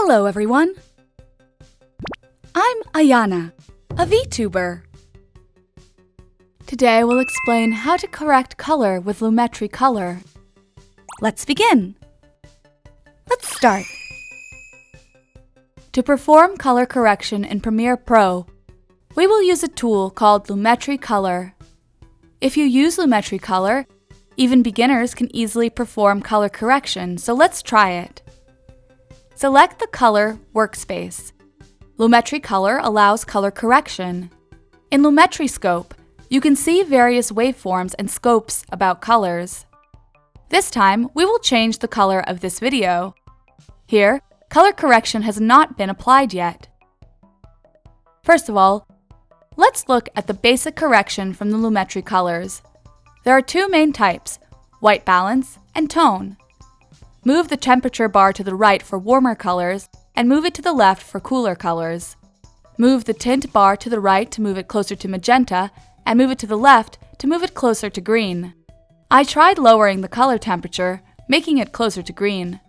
Hello everyone! I'm AYANA, a Vtuber. Today we'll explain how to correct color with LUMETRI color. Let's begin! Let's start! To perform color correction in Premiere Pro, we will use a tool called LUMETRI Color. If you use LUMETRI Color, even beginners can easily perform color correction, so let's try it. Select the Color workspace. LUMETRI Color allows color correction. In LUMETRI Scope, you can see various waveforms and scopes about colors. This time, we will change the color of this video. Here, color correction has not been applied yet. First of all, let's look at the basic correction from the LUMETRI colors. There are two main types, white balance and tone. Move the temperature bar to the right for warmer colors and move it to the left for cooler colors. Move the tint bar to the right to move it closer to magenta and move it to the left to move it closer to green. I tried lowering the color temperature, making it closer to green.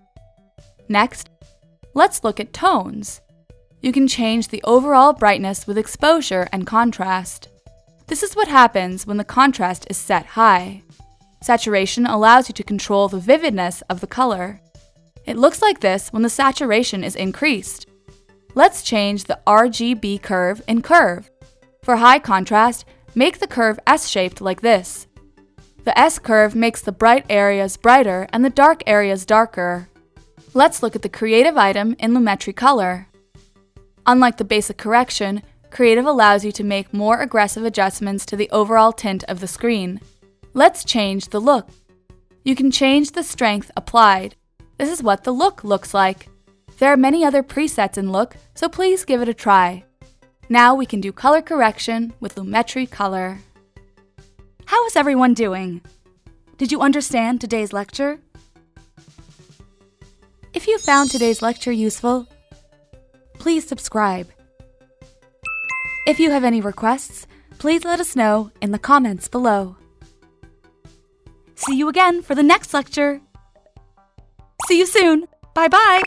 Next, let's look at tones. You can change the overall brightness with exposure and contrast. This is what happens when the contrast is set high. Saturation allows you to control the vividness of the color. It looks like this when the saturation is increased. Let's change the RGB curve in Curve. For high contrast, make the curve S-shaped like this. The S-curve makes the bright areas brighter and the dark areas darker. Let's look at the Creative item in LUMETRI Color. Unlike the basic correction, Creative allows you to make more aggressive adjustments to the overall tint of the screen. Let's change the look. You can change the strength applied. This is what the look looks like. There are many other presets in Look, so please give it a try. Now we can do color correction with LUMETRI Color. How is everyone doing? Did you understand today's lecture? If you found today's lecture useful, please subscribe. If you have any requests, please let us know in the comments below. See you again for the next lecture. See you soon. Bye-bye.